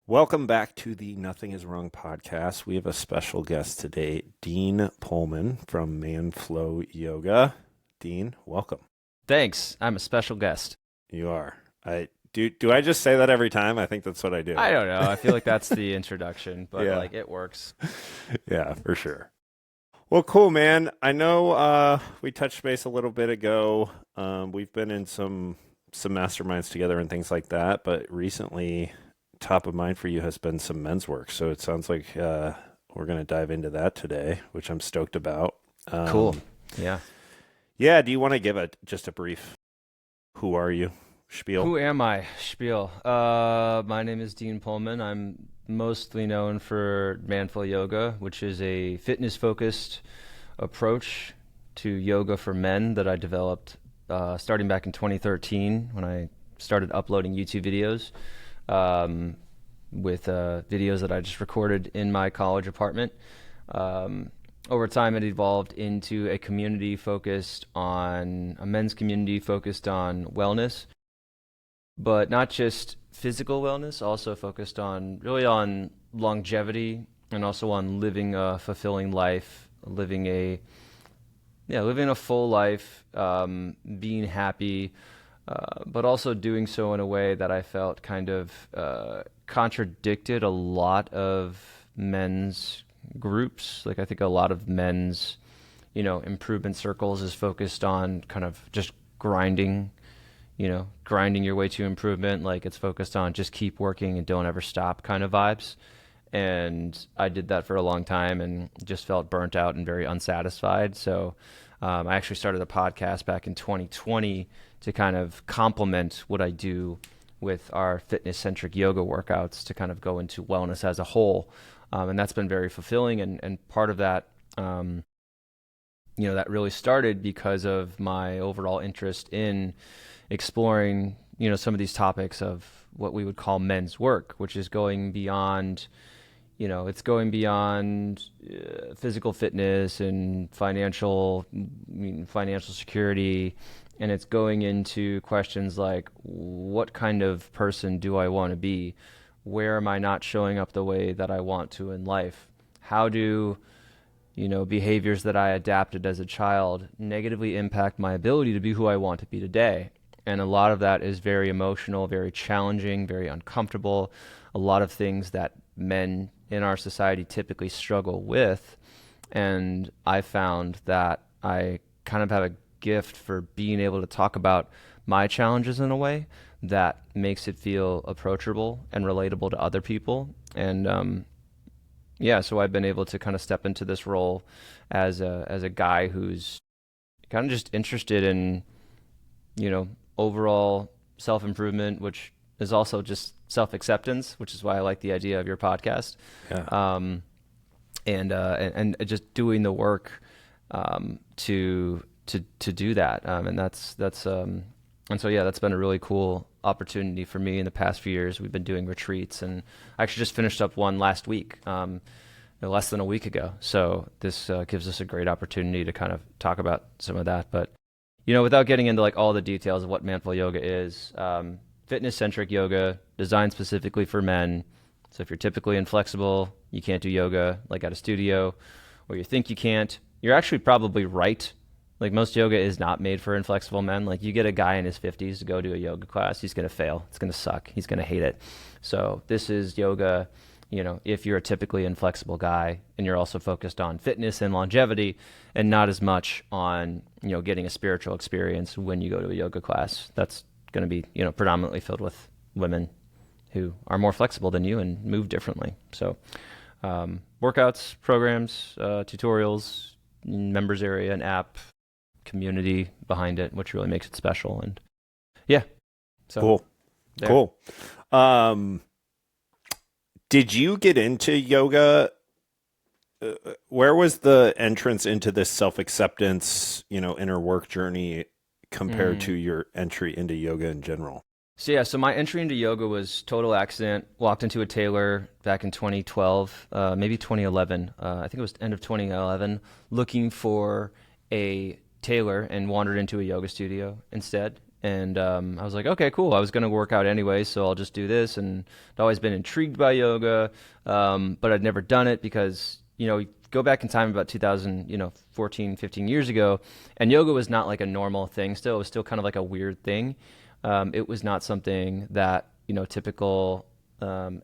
Welcome back to the Nothing is Wrong podcast. We have a special guest today, Dean Pohlman from Manflow Yoga. Dean, welcome. Thanks. I'm a special guest. You are. I do I just say that every time? I think that's what I do. I don't know. I feel like that's the introduction, but Yeah. it works. Yeah, for sure. Well, cool, man. I know we touched base a little bit ago. We've been in some masterminds together and things like that, but recently top of mind for you has been some men's work. So it sounds like we're going to dive into that today, which I'm stoked about. Cool. Yeah. Yeah. Do you want to give just a brief, who are you spiel? Who am I? Spiel. My name is Dean Pohlman. I'm mostly known for Manflow Yoga, which is a fitness-focused approach to yoga for men that I developed starting back in 2013 when I started uploading YouTube videos. With videos that I just recorded in my college apartment. Over time, it evolved into a men's community focused on wellness, but not just physical wellness, also focused on longevity and also on living a fulfilling life, living a full life, being happy, but also doing so in a way that I felt kind of contradicted a lot of men's groups. Like I think a lot of men's, improvement circles is focused on kind of just grinding your way to improvement. Like it's focused on just keep working and don't ever stop kind of vibes. And I did that for a long time and just felt burnt out and very unsatisfied. So I actually started a podcast back in 2020 to kind of complement what I do with our fitness-centric yoga workouts to kind of go into wellness as a whole. And that's been very fulfilling. And part of that, that really started because of my overall interest in exploring, some of these topics of what we would call men's work, which is going beyond physical fitness and financial security, and it's going into questions like, what kind of person do I want to be? Where am I not showing up the way that I want to in life? How do behaviors that I adapted as a child negatively impact my ability to be who I want to be today? And a lot of that is very emotional, very challenging, very uncomfortable. A lot of things that men in our society typically struggle with. And I found that I kind of have a gift for being able to talk about my challenges in a way that makes it feel approachable and relatable to other people. And so I've been able to kind of step into this role as a guy who's kind of just interested in, overall self-improvement, which is also just self-acceptance, which is why I like the idea of your podcast. Yeah. And just doing the work to do that. And so that's been a really cool opportunity for me in the past few years. We've been doing retreats, and I actually just finished up one last week, less than a week ago. So this gives us a great opportunity to kind of talk about some of that. But without getting into like all the details of what Manflow Yoga is, fitness-centric yoga designed specifically for men. So if you're typically inflexible, you can't do yoga like at a studio, or you think you can't, you're actually probably right. Like most yoga is not made for inflexible men. Like you get a guy in his 50s to go do a yoga class, he's going to fail. It's going to suck. He's going to hate it. So this is yoga, if you're a typically inflexible guy and you're also focused on fitness and longevity and not as much on, getting a spiritual experience when you go to a yoga class. That's going to be, predominantly filled with women who are more flexible than you and move differently. So workouts, programs, tutorials, members area, an app, community behind it, which really makes it special. And yeah. So Cool. there. Cool. Did you get into yoga? Where was the entrance into this self-acceptance, inner work journey compared to your entry into yoga in general? So my entry into yoga was total accident. Walked into a tailor back in 2012, maybe 2011. I think it was end of 2011, looking for a tailor, and wandered into a yoga studio instead. And I was like, okay, cool. I was going to work out anyway, so I'll just do this. And I'd always been intrigued by yoga, but I'd never done it because, go back in time about 2000, 14, 15 years ago, and yoga was not like a normal thing still. It was still kind of like a weird thing. It was not something that, typical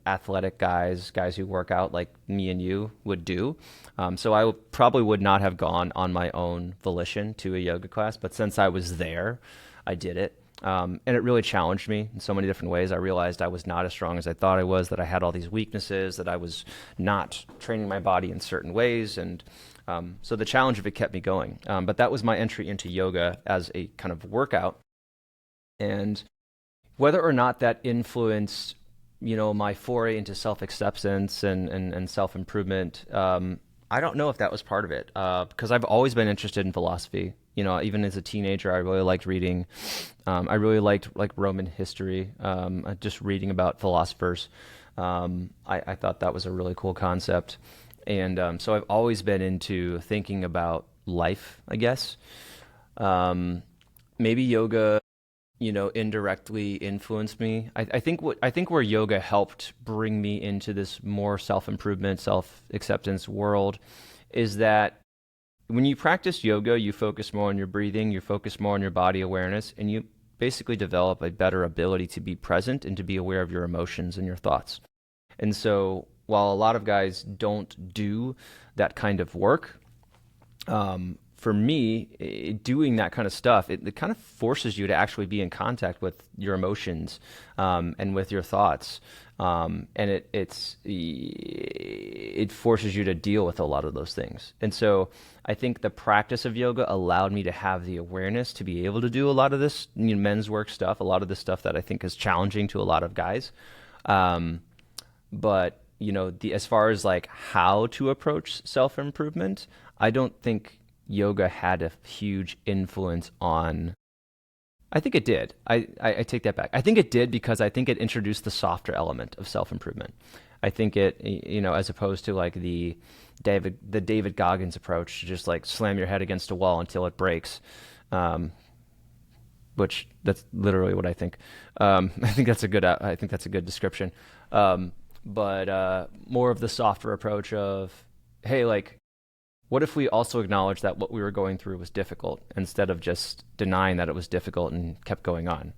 athletic guys who work out like me and you would do. So I probably would not have gone on my own volition to a yoga class, but since I was there, I did it. And it really challenged me in so many different ways. I realized I was not as strong as I thought I was, that I had all these weaknesses, that I was not training my body in certain ways. And so the challenge of it kept me going. But that was my entry into yoga as a kind of workout. And whether or not that influenced, my foray into self-acceptance and self-improvement, I don't know if that was part of it, because I've always been interested in philosophy. Even as a teenager, I really liked reading. I really liked like Roman history, just reading about philosophers. I thought that was a really cool concept. And so I've always been into thinking about life, I guess. Maybe yoga, indirectly influenced me. I think where yoga helped bring me into this more self-improvement, self-acceptance world is that when you practice yoga, you focus more on your breathing, you focus more on your body awareness, and you basically develop a better ability to be present and to be aware of your emotions and your thoughts. And so while a lot of guys don't do that kind of work, for me, doing that kind of stuff, it kind of forces you to actually be in contact with your emotions and with your thoughts, and it forces you to deal with a lot of those things. And so, I think the practice of yoga allowed me to have the awareness to be able to do a lot of this men's work stuff, a lot of this stuff that I think is challenging to a lot of guys. But as far as like how to approach self improvement, I don't think yoga had a huge influence on. I think it did. I take that back. I think it did because I think it introduced the softer element of self-improvement. I think it, as opposed to like the David Goggins approach, to just like slam your head against a wall until it breaks, which that's literally what I think. I think that's a good description. But more of the softer approach of, hey, like, what if we also acknowledge that what we were going through was difficult instead of just denying that it was difficult and kept going on?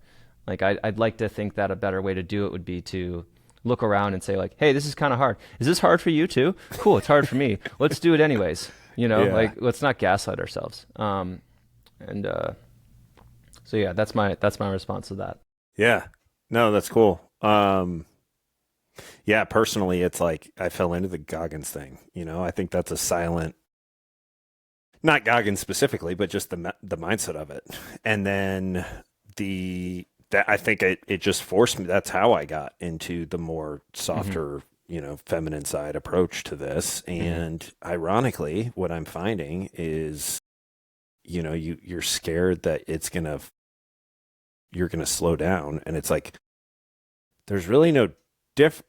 Like, I'd like to think that a better way to do it would be to look around and say like, hey, this is kind of hard. Is this hard for you too? Cool, it's hard for me. Let's do it anyways. Yeah. Like, let's not gaslight ourselves. And so yeah, that's my response to that. Yeah. No, that's cool. Yeah, personally, it's like I fell into the Goggins thing. I think that's a silent, not Goggins specifically, but just the mindset of it. And then I think it just forced me. That's how I got into the more softer, feminine side approach to this. And ironically, what I'm finding is, you're scared that you're gonna slow down, and it's like there's really no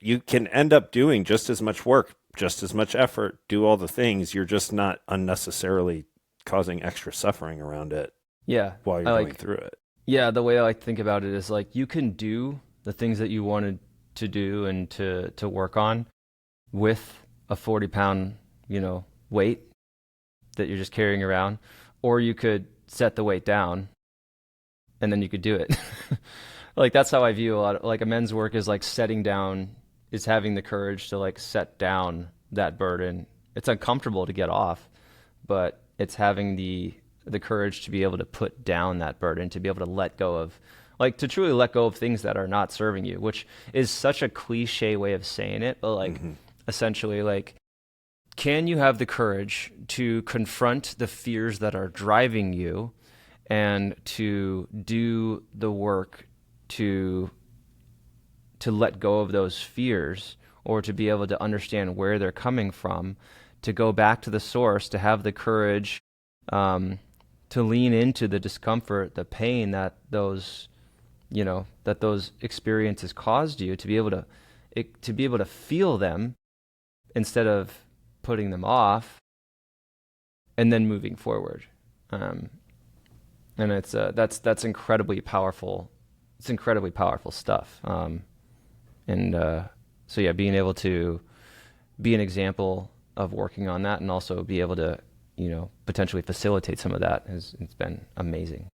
you can end up doing just as much work, just as much effort, do all the things. You're just not unnecessarily causing extra suffering around it Yeah, while you're going through it. Yeah, the way I like to think about it is like you can do the things that you wanted to do and to work on with a 40-pound, weight that you're just carrying around, or you could set the weight down and then you could do it. Like that's how I view a lot of like a men's work is like is having the courage to like set down that burden. It's uncomfortable to get off, but it's having the courage to be able to put down that burden, to be able to let go of, like to truly let go of things that are not serving you, which is such a cliche way of saying it, but like essentially like, can you have the courage to confront the fears that are driving you and to do the work to let go of those fears, or to be able to understand where they're coming from, to go back to the source, to have the courage to lean into the discomfort, the pain that those experiences caused you, to be able to feel them instead of putting them off and then moving forward. And that's incredibly powerful. It's incredibly powerful stuff. And so yeah, being able to be an example of working on that, and also be able to, potentially facilitate some of that, has it's been amazing.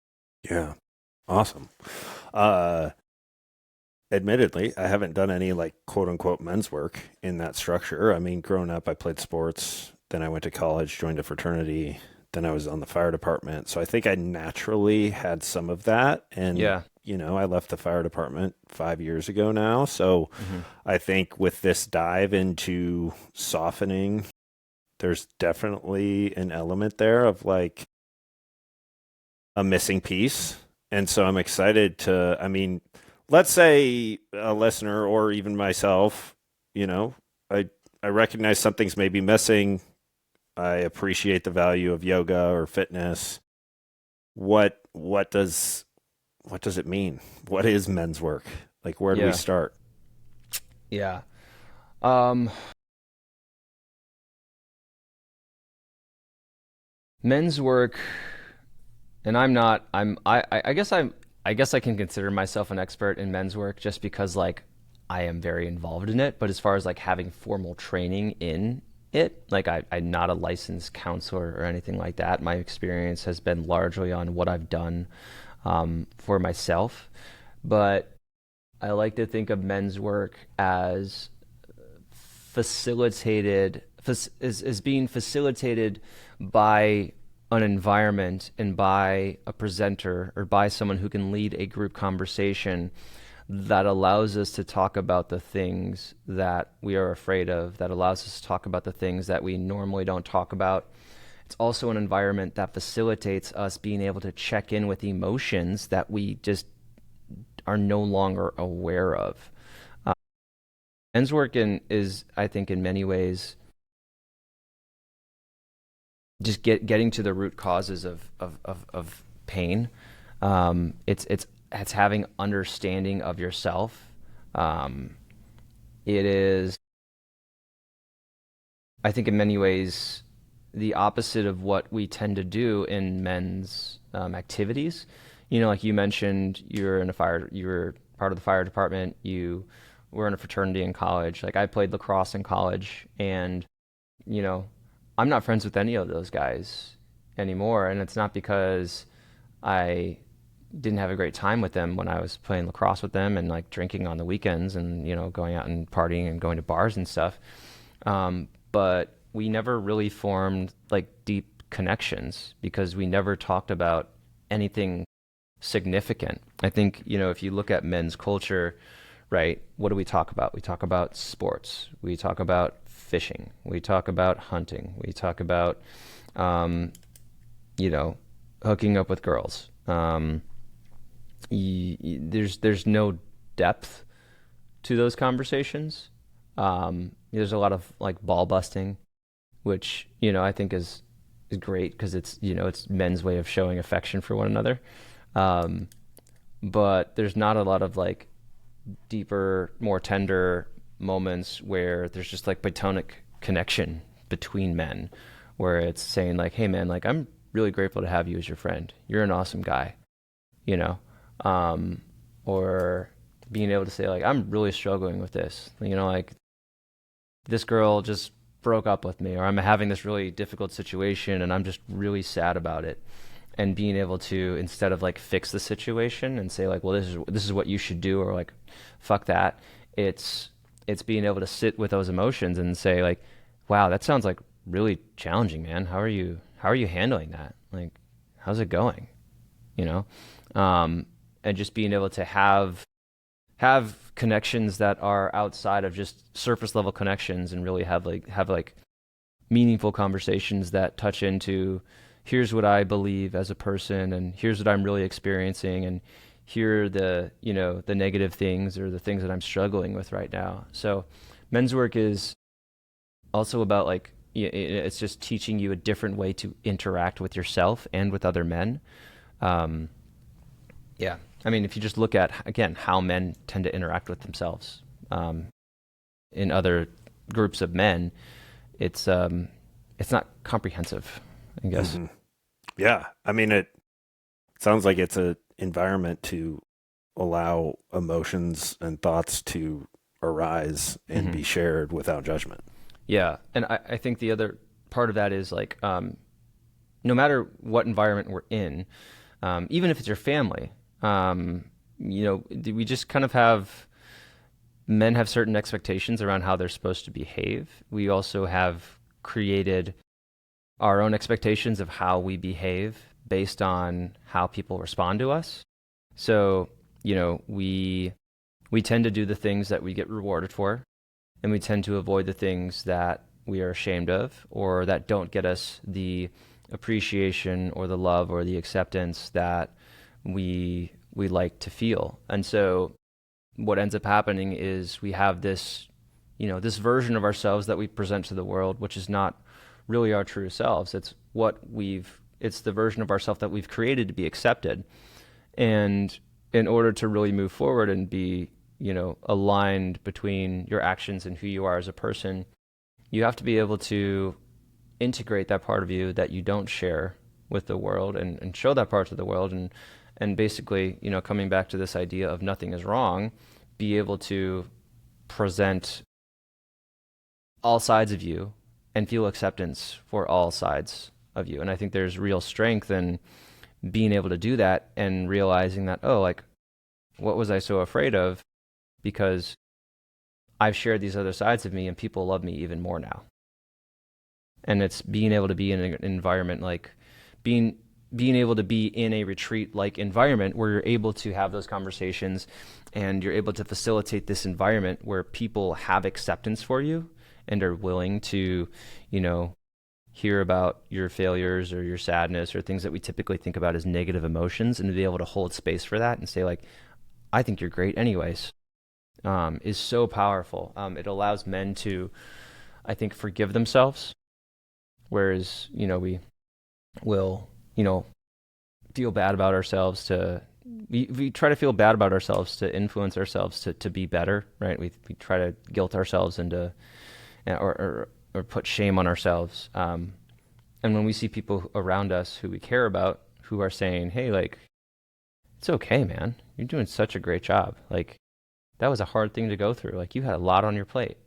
Yeah. Awesome. Uh, Admittedly, I haven't done any like quote unquote men's work in that structure. I mean, growing up, I played sports, then I went to college, joined a fraternity, then I was on the fire department. So I think I naturally had some of that. And, Yeah. I left the fire department 5 years ago now. So Hmm. I think with this dive into softening, there's definitely an element there of like a missing piece. And so I'm excited to, I mean, let's say a listener or even myself, you know, I I recognize something's maybe missing. I appreciate the value of yoga or fitness. What does it mean? What is men's work? Like where do we Yeah. start? Yeah. Um, Men's work, and I'm not. I guess I can consider myself an expert in men's work just because like I am very involved in it. But as far as like having formal training in it, like I'm not a licensed counselor or anything like that. My experience has been largely on what I've done for myself. But I like to think of men's work as is being facilitated by an environment and by a presenter or by someone who can lead a group conversation that allows us to talk about the things that we are afraid of, that allows us to talk about the things that we normally don't talk about. It's also an environment that facilitates us being able to check in with emotions that we just are no longer aware of. Uh, Men's work is, I think, in many ways, just getting to the root causes of pain. It's having understanding of yourself. Um, it is, I think, in many ways, the opposite of what we tend to do in men's activities. Like you mentioned, you were part of the fire department. You were in a fraternity in college. Like I played lacrosse in college, and you know, I'm not friends with any of those guys anymore. And it's not because I didn't have a great time with them when I was playing lacrosse with them and like drinking on the weekends and, going out and partying and going to bars and stuff. But we never really formed like deep connections because we never talked about anything significant. I think, if you look at men's culture, right, what do we talk about? We talk about sports. We talk about fishing. We talk about hunting. We talk about, um, you know, hooking up with girls. There's no depth to those conversations. There's a lot of like ball busting, which I think is great because it's men's way of showing affection for one another. Um, but there's not a lot of like deeper, more tender moments where there's just like platonic connection between men, where it's saying like, "Hey, man, like I'm really grateful to have you as your friend. You're an awesome guy," you know, um, or being able to say like, "I'm really struggling with this," like this girl just broke up with me, or I'm having this really difficult situation and I'm just really sad about it. And being able to, instead of like fix the situation and say like, well, this is what you should do, or like, fuck that. It's being able to sit with those emotions and say like, wow, that sounds like really challenging, man. How are you handling that? Like, how's it going? You know, and just being able to have connections that are outside of just surface level connections, and really have like meaningful conversations that touch into, here's what I believe as a person, and here's what I'm really experiencing, and here are the negative things or the things that I'm struggling with right now. So men's work is also about like it's just teaching you a different way to interact with yourself and with other men. Um, yeah. I mean, if you just look at, again, how men tend to interact with themselves in other groups of men, it's not comprehensive, I guess. Hmm. Yeah, I mean it. Sounds like it's a environment to allow emotions and thoughts to arise and Hmm. be shared without judgment. Yeah, and I think the other part of that is like, no matter what environment we're in, even if it's your family, we just kind of have men have certain expectations around how they're supposed to behave. We also have created our own expectations of how we behave based on how people respond to us. So, we tend to do the things that we get rewarded for, and we tend to avoid the things that we are ashamed of or that don't get us the appreciation or the love or the acceptance that we like to feel. And so what ends up happening is we have this version of ourselves that we present to the world, which is not really our true selves. It's the version of ourselves that we've created to be accepted. And in order to really move forward and be, aligned between your actions and who you are as a person, you have to be able to integrate that part of you that you don't share with the world, and show that part to the world, and basically, coming back to this idea of nothing is wrong, be able to present all sides of you and feel acceptance for all sides of you. And I think there's real strength in being able to do that and realizing that, oh, like, what was I so afraid of? Because I've shared these other sides of me and people love me even more now. And it's being able to be in an environment like being being able to be in a retreat like environment where you're able to have those conversations and you're able to facilitate this environment where people have acceptance for you and are willing to, you know, hear about your failures or your sadness or things that we typically think about as negative emotions, and to be able to hold space for that and say like, I think you're great anyways, is so powerful. It allows men to, I think, forgive themselves, whereas, we will, feel bad about ourselves we try to feel bad about ourselves to influence ourselves to be better, right? We try to guilt ourselves into, or put shame on ourselves. And when we see people around us who we care about who are saying, hey, like, it's okay, man. You're doing such a great job. Like, that was a hard thing to go through. Like, you had a lot on your plate.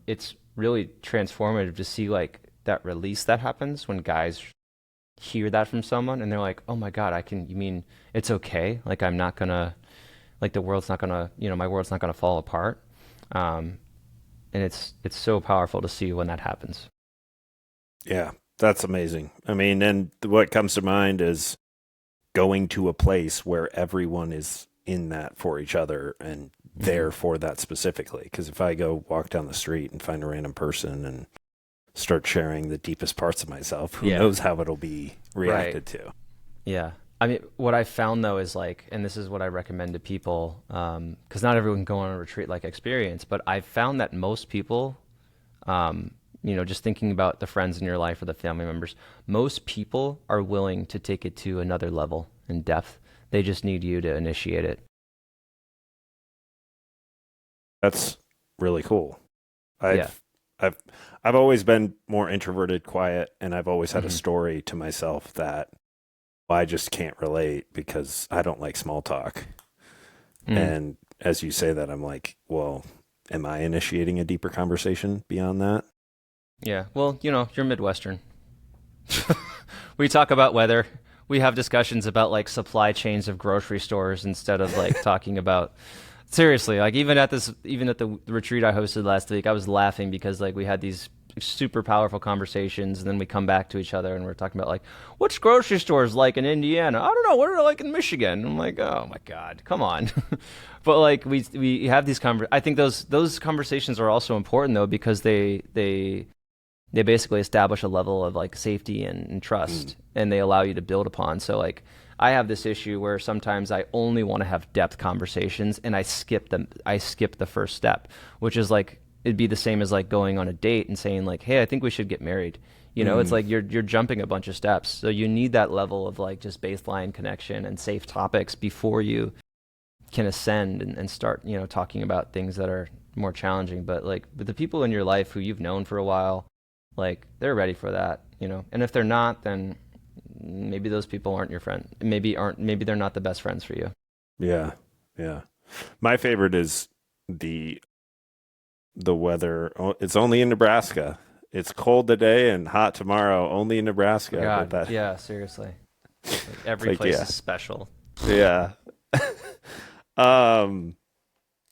It's really transformative to see like that release that happens when guys hear that from someone and they're like, oh my God, you mean it's okay? Like, I'm not gonna, like, the world's not gonna, my world's not gonna fall apart. Um, and it's so powerful to see when that happens. Yeah, that's amazing. I mean, and what comes to mind is going to a place where everyone is in that for each other and Hmm. there for that specifically. Because if I go walk down the street and find a random person and start sharing the deepest parts of myself, who Yeah. knows how it'll be Right. reacted to? Yeah. I mean, what I found though is like, and this is what I recommend to people, because not everyone can go on a retreat like experience, but I've found that most people, just thinking about the friends in your life or the family members, most people are willing to take it to another level in depth. They just need you to initiate it. That's really cool. Yeah. I've I've always been more introverted, quiet, and I've always had a Hmm. story to myself that I just can't relate because I don't like small talk. Mm. And as you say that, I'm like, well, am I initiating a deeper conversation beyond that? Yeah. Well, you're Midwestern. We talk about weather. We have discussions about like supply chains of grocery stores instead of like talking about seriously, like even at the retreat I hosted last week, I was laughing because like we had these super powerful conversations, and then we come back to each other and we're talking about like which grocery stores like in Indiana. I don't know, what are they like in Michigan? I'm like, oh my god, come on. But like we have these I think those conversations are also important though, because they basically establish a level of like safety and Mm. trust, and they allow you to build upon. So like I have this issue where sometimes I only want to have depth conversations and I skip the first step, which is like it'd be the same as like going on a date and saying like, hey, I think we should get married. It's Mm. like you're jumping a bunch of steps. So you need that level of like just baseline connection and safe topics before you can ascend and start, talking about things that are more challenging. But like with the people in your life who you've known for a while, like they're ready for that. And if they're not, then maybe those people aren't your friend. Maybe they're not the best friends for you. Yeah. Yeah. My favorite is the the weather. Oh, it's only in Nebraska. It's cold today and hot tomorrow. Only in Oh Nebraska. But God, that yeah, seriously. Like it's every like place yeah, is special. yeah. um.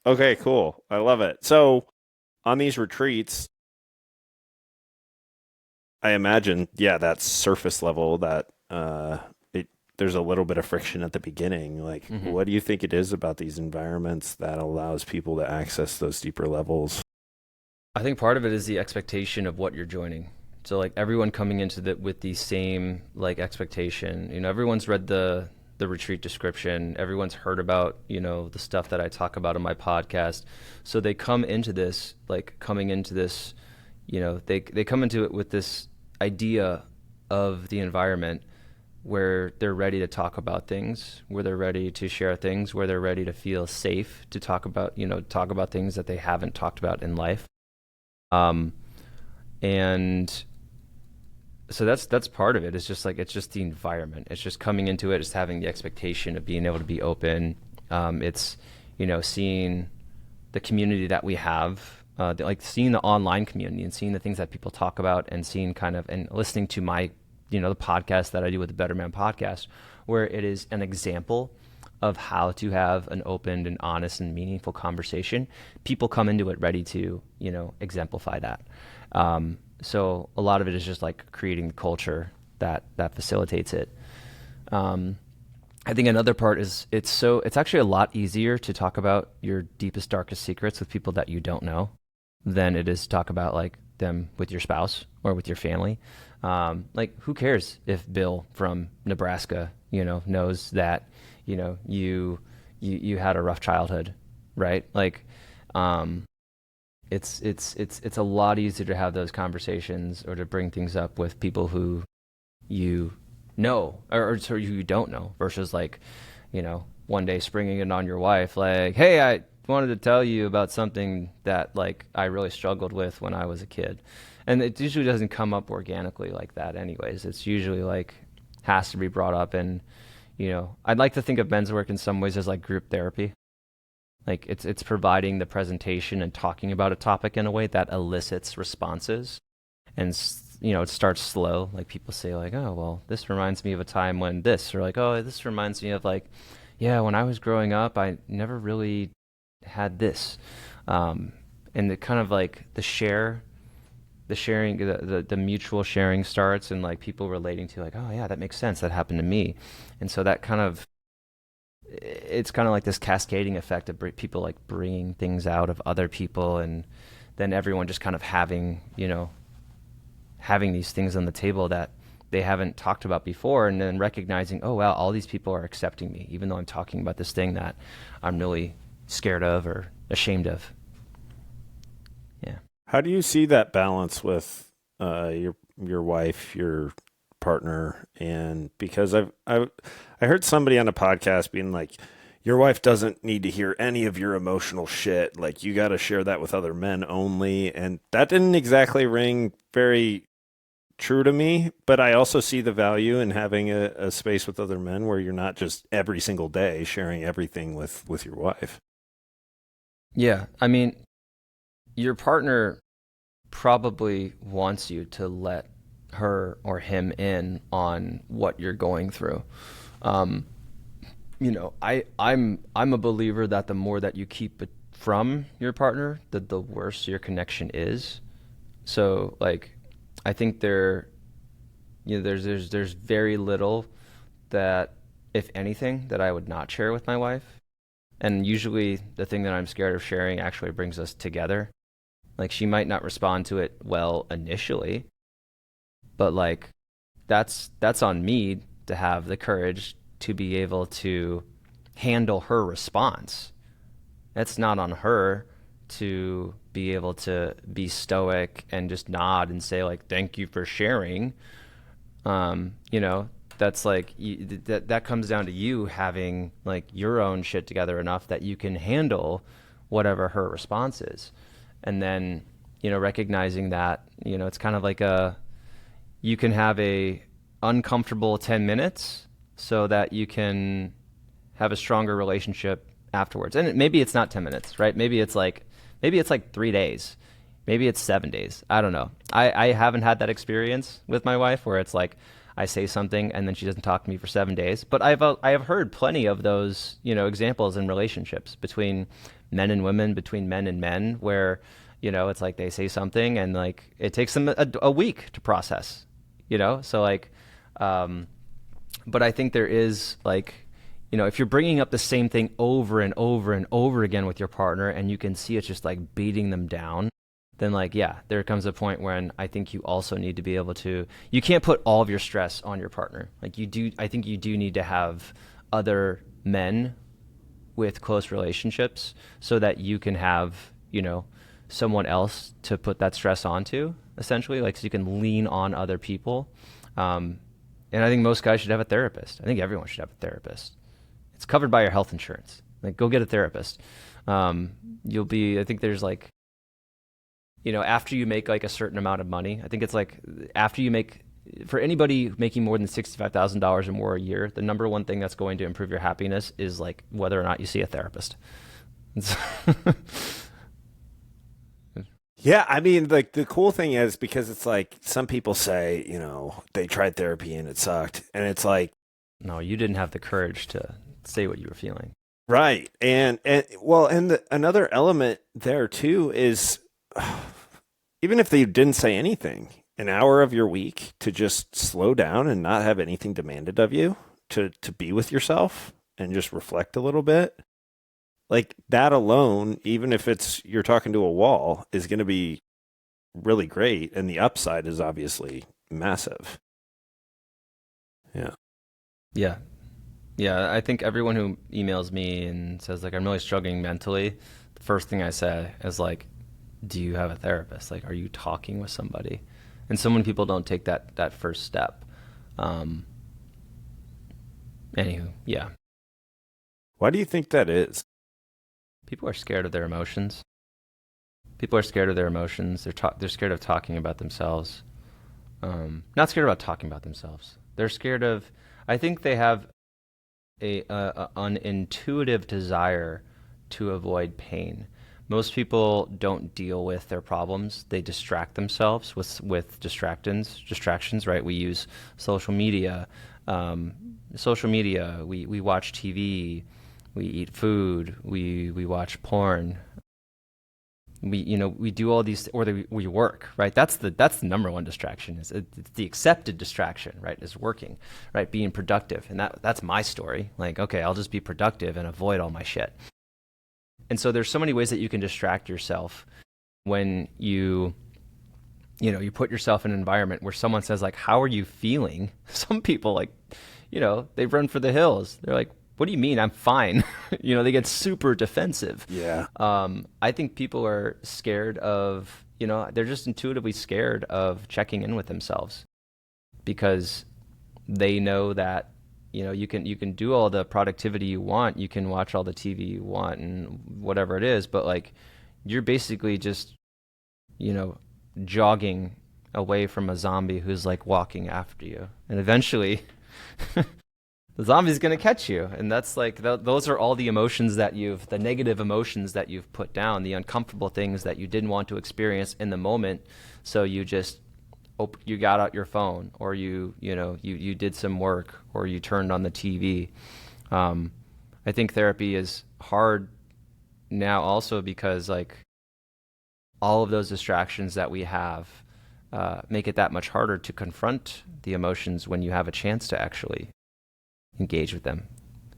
Okay. Cool. I love it. So on these retreats, I imagine, yeah, that surface level that it there's a little bit of friction at the beginning. Like, hmm what do you think it is about these environments that allows people to access those deeper levels? I think part of it is the expectation of what you're joining. So like everyone coming into the with the same like expectation. Everyone's read the retreat description. Everyone's heard about, the stuff that I talk about on my podcast. So they come into this like coming into this, they come into it with this idea of the environment where they're ready to talk about things, where they're ready to share things, where they're ready to feel safe to talk about things that they haven't talked about in life. Um, and so that's part of it. It's just the environment. It's just coming into it, it's having the expectation of being able to be open. It's seeing the community that we have, like seeing the online community and seeing the things that people talk about, and seeing and listening to my the podcast that I do with the Better Man podcast, where it is an example of how to have an open and honest and meaningful conversation. People come into it ready to exemplify that. So a lot of it is just like creating the culture that facilitates it. I think another part is it's actually a lot easier to talk about your deepest, darkest secrets with people that you don't know than it is to talk about like them with your spouse or with your family. Like who cares if Bill from Nebraska, knows that, you had a rough childhood, right? Like, it's a lot easier to have those conversations or to bring things up with people who you know or who you don't know versus like one day springing it on your wife like, hey, I wanted to tell you about something that like I really struggled with when I was a kid. And it usually doesn't come up organically like that anyways. It's usually like has to be brought up. And I'd like to think of men's work in some ways as like group therapy. Like it's providing the presentation and talking about a topic in a way that elicits responses. And it starts slow. Like people say like, oh, well, this reminds me of a time when this, or like, oh, this reminds me of like, yeah, when I was growing up, I never really had this. And the kind of like the sharing, the mutual sharing starts, and like people relating to like, oh yeah, that makes sense. That happened to me. And so that kind of, it's kind of like this cascading effect of people like bringing things out of other people, and then everyone just kind of having these things on the table that they haven't talked about before, and then recognizing, oh wow, all these people are accepting me even though I'm talking about this thing that I'm really scared of or ashamed of. Yeah. How do you see that balance with your wife, your partner? And because I heard somebody on a podcast being like, your wife doesn't need to hear any of your emotional shit. Like you got to share that with other men only, and that didn't exactly ring very true to me. But I also see the value in having a space with other men where you're not just every single day sharing everything with your wife. Yeah. I mean, your partner probably wants you to let her or him in on what you're going through. Um, I'm a believer that the more that you keep it from your partner, the worse your connection is. So like, I think there's very little that, if anything, that I would not share with my wife. And usually the thing that I'm scared of sharing actually brings us together. Like she might not respond to it well initially, but like that's on me to have the courage to be able to handle her response. That's not on her to be able to be stoic and just nod and say like, thank you for sharing. um you know that's like that comes down to you having like your own shit together enough that you can handle whatever her response is. And then recognizing that it's kind of like you can have uncomfortable 10 minutes so that you can have a stronger relationship afterwards. And maybe it's not 10 minutes, right? Maybe it's like 3 days. Maybe it's 7 days. I don't know. I haven't had that experience with my wife where it's like I say something and then she doesn't talk to me for 7 days. But I have heard plenty of those, examples in relationships between men and women, between men and men, where, it's like they say something and like it takes them a week to process, So like, but I think there is like, if you're bringing up the same thing over and over and over again with your partner and you can see it's just like beating them down, then like, yeah, there comes a point when I think you also need to be able to, you can't put all of your stress on your partner. Like I think you do need to have other men with close relationships so that you can have, someone else to put that stress onto, essentially, like so you can lean on other people. And I think most guys should have a therapist. I think everyone should have a therapist. It's covered by your health insurance. Like, go get a therapist. I think there's like, after you make like a certain amount of money, I think it's like after you make, for anybody making more than $65,000 or more a year, the number one thing that's going to improve your happiness is like whether or not you see a therapist. Yeah, I mean, like the cool thing is because it's like some people say, they tried therapy and it sucked, and it's like, no, you didn't have the courage to say what you were feeling. right, and well, and another element there too is even if they didn't say anything, an hour of your week to just slow down and not have anything demanded of you, to be with yourself and just reflect a little bit. Like that alone, even if it's you're talking to a wall, is going to be really great. And the upside is obviously massive. Yeah. Yeah. Yeah. I think everyone who emails me and says, like, I'm really struggling mentally, the first thing I say is, like, do you have a therapist? Like, are you talking with somebody? And so many people don't take that first step. Anywho, yeah. Why do you think that is? People are scared of their emotions. People are scared of their emotions. They're scared of talking about themselves. Not scared about talking about themselves. They're scared of. I think they have an intuitive desire to avoid pain. Most people don't deal with their problems. They distract themselves with distractions. Right? We use social media. We watch TV. We eat food. We watch porn. We do all these, or we work, right? That's the number one distraction. It's the accepted distraction, right? Is working, right? Being productive, and that's my story. Like, okay, I'll just be productive and avoid all my shit. And so there's so many ways that you can distract yourself when you put yourself in an environment where someone says, like, how are you feeling? Some people, like, they run for the hills. They're like, what do you mean? I'm fine. They get super defensive. Yeah. I think people are scared of, they're just intuitively scared of checking in with themselves because they know that, you can do all the productivity you want. You can watch all the TV you want and whatever it is. But like, you're basically just, jogging away from a zombie who's like walking after you. And eventually the zombie's going to catch you. And that's like, those are all the emotions the negative emotions that you've put down, the uncomfortable things that you didn't want to experience in the moment. So you just, you got out your phone, or you did some work, or you turned on the TV. I think therapy is hard now also because like all of those distractions that we have make it that much harder to confront the emotions when you have a chance to actually engage with them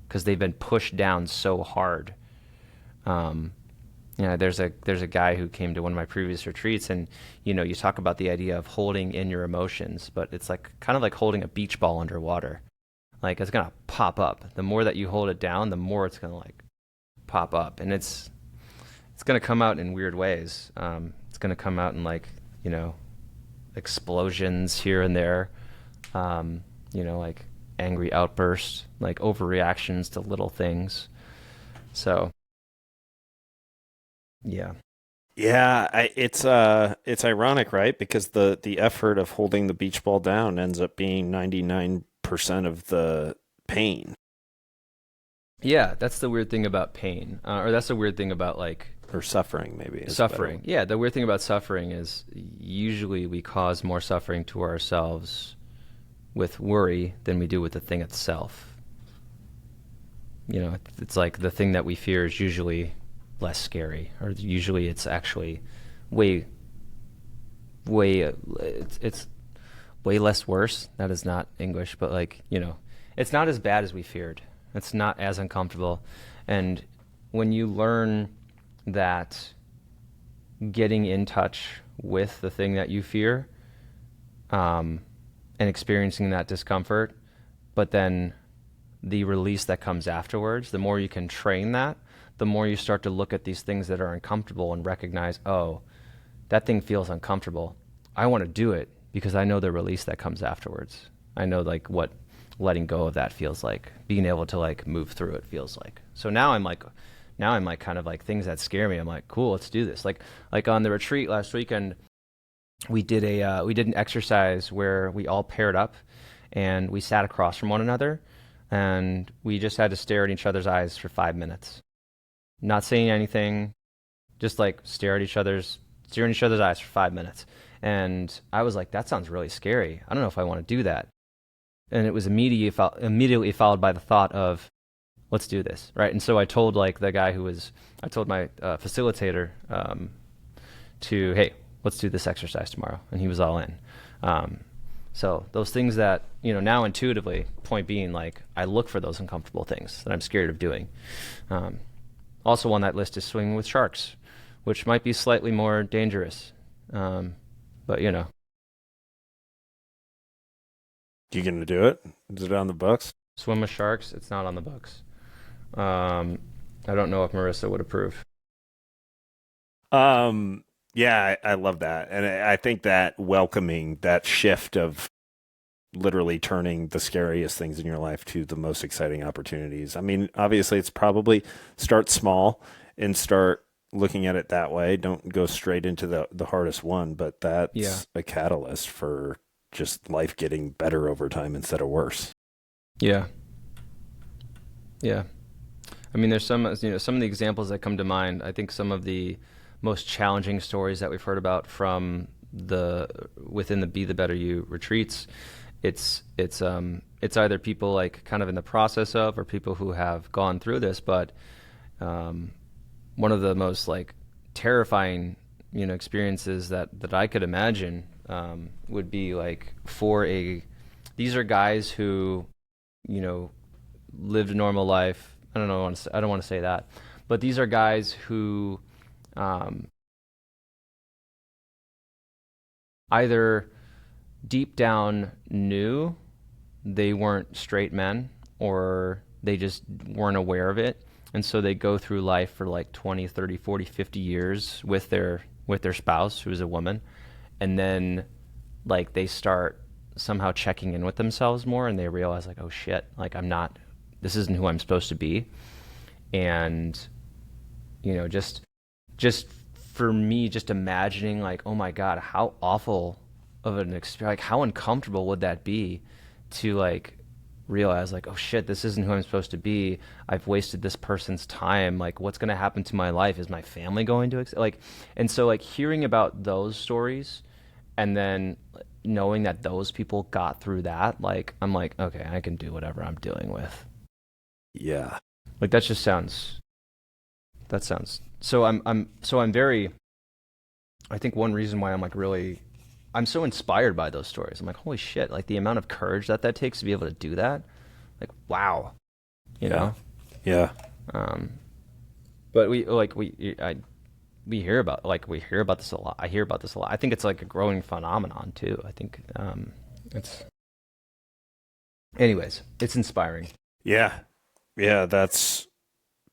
because they've been pushed down so hard. There's a guy who came to one of my previous retreats, and you talk about the idea of holding in your emotions, but it's like kind of like holding a beach ball underwater. Like it's gonna pop up. The more that you hold it down, the more it's gonna like pop up, and it's gonna come out in weird ways. It's gonna come out in like explosions here and there. Like angry outbursts, like overreactions to little things. So, yeah. Yeah, it's ironic, right? Because the effort of holding the beach ball down ends up being 99% of the pain Yeah, that's the weird thing about pain, or that's the weird thing about like or suffering, maybe is a better suffering. one. Yeah, the weird thing about suffering is usually we cause more suffering to ourselves with worry than we do with the thing itself. You know, it's like the thing that we fear is usually less scary, or usually it's actually way, it's way less worse. That is not English, but like, you know, it's not as bad as we feared. It's not as uncomfortable. And when you learn that getting in touch with the thing that you fear, um, and experiencing that discomfort, but then the release that comes afterwards, the more you can train that, the more you start to look at these things that are uncomfortable and recognize, oh, that thing feels uncomfortable. I want to do it because I know the release that comes afterwards. I know like what letting go of that feels like, being able to like move through it feels like. So now I'm like kind of like things that scare me. I'm like, cool, let's do this. Like on the retreat last weekend, we did an exercise where we all paired up and we sat across from one another and we just had to stare at each other's eyes for 5 minutes, not saying anything, just like stare in each other's eyes for 5 minutes. And I was like, that sounds really scary. I don't know if I want to do that. And it was immediately followed by the thought of, let's do this, right? And so I told like the guy who was, I told my facilitator to, hey, let's do this exercise tomorrow, and he was all in. Um, so those things that now intuitively, point being, like I look for those uncomfortable things that I'm scared of doing. Um, Also on that list is swimming with sharks, which might be slightly more dangerous. Um, but You gonna do it? Is it on the books? swim with sharks, it's not on the books. Um, I don't know if Marissa would approve. Um, yeah, I love that, and I think that welcoming that shift of literally turning the scariest things in your life to the most exciting opportunities. I mean, obviously, it's probably start small and start looking at it that way. Don't go straight into the hardest one, but Yeah, that's a catalyst for just life getting better over time instead of worse. yeah, yeah. I mean, there's some of the examples that come to mind. I think some of the most challenging stories that we've heard about from the within the Be the Better You retreats, it's either people like kind of in the process of, or people who have gone through this. But um, one of the most like terrifying experiences that I could imagine would be like for a these are guys who you know lived a normal life. I don't want to say that, but these are guys who um, either deep down knew they weren't straight men, or they just weren't aware of it, and so they go through life for like 20, 30, 40, 50 years with their spouse who's a woman, and then like they start somehow checking in with themselves more, and they realize like, oh shit, like I'm not, this isn't who I'm supposed to be. And just for me, just imagining like, oh my god, how awful of an experience, like how uncomfortable would that be to like realize like, oh shit, this isn't who I'm supposed to be. I've wasted this person's time. Like, what's going to happen to my life? Is my family going to like? And so like hearing about those stories, and then knowing that those people got through that, like I'm like, okay, I can do whatever I'm dealing with. Yeah. Like that just sounds that sounds so I'm very, I think one reason why I'm like really, I'm so inspired by those stories. I'm like, holy shit, like the amount of courage that takes to be able to do that. Like, wow, you Yeah. know? Yeah. Um, but we hear about, we hear about this a lot. I hear about this a lot. I think it's like a growing phenomenon too. I think, it's, anyways, it's inspiring. Yeah. Yeah, that's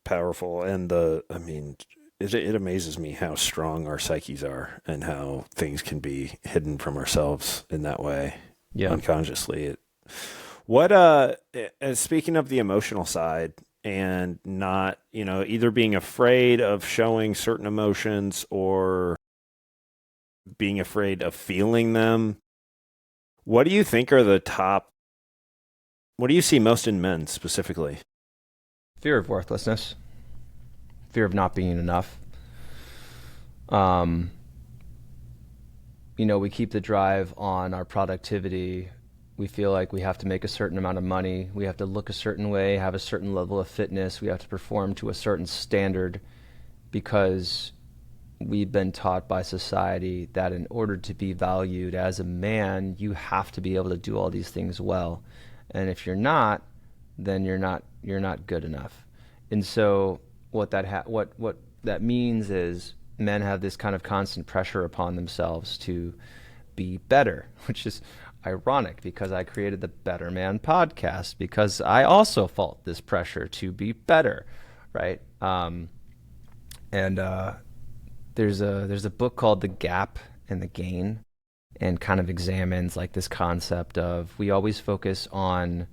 powerful. And I mean, it amazes me how strong our psyches are and how things can be hidden from ourselves in that way Yeah. unconsciously. What, speaking of the emotional side and not, either being afraid of showing certain emotions or being afraid of feeling them. What do you think are what do you see most in men specifically? Fear of worthlessness, fear of not being enough. Um, we keep the drive on our productivity. We feel like we have to make a certain amount of money. We have to look a certain way, have a certain level of fitness. We have to perform to a certain standard because we've been taught by society that in order to be valued as a man, you have to be able to do all these things well. And if you're not, then you're not good enough. And so what that means is men have this kind of constant pressure upon themselves to be better, which is ironic because I created the Better Man podcast because I also felt this pressure to be better, right? And there's a book called The Gap and the Gain, and kind of examines like this concept of we always focus on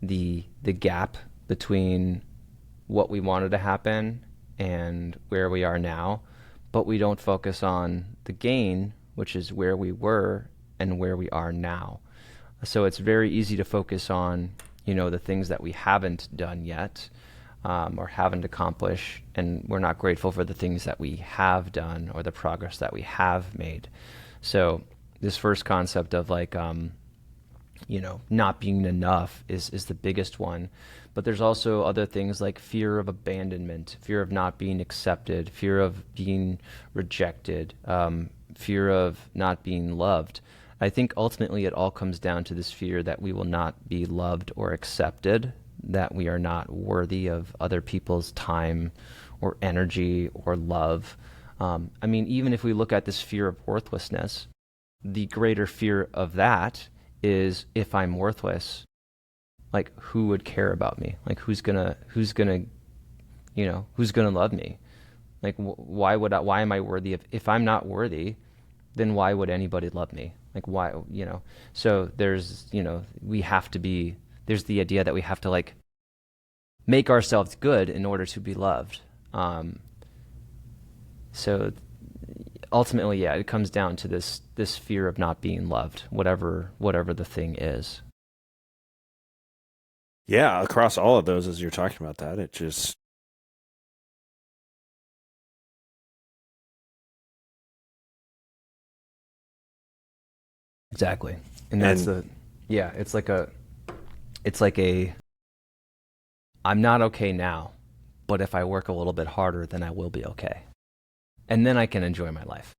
the gap between what we wanted to happen and where we are now, but we don't focus on the gain, which is where we were and where we are now. So it's very easy to focus on, the things that we haven't done yet, or haven't accomplished, and we're not grateful for the things that we have done or the progress that we have made. So this first concept of like, not being enough is the biggest one. But there's also other things like fear of abandonment, fear of not being accepted, fear of being rejected, fear of not being loved. I think ultimately it all comes down to this fear that we will not be loved or accepted, that we are not worthy of other people's time or energy or love. Even if we look at this fear of worthlessness, the greater fear of that is if I'm worthless, like who would care about me? Like who's gonna love me? Like why am I worthy if I'm not worthy, then why would anybody love me? Like why, so there's the idea that we have to like make ourselves good in order to be loved. So ultimately, yeah, it comes down to this fear of not being loved, whatever the thing is. Yeah, across all of those, as you're talking about that, it just Exactly. And that's and it's like a I'm not okay now, but if I work a little bit harder, then I will be okay. And then I can enjoy my life.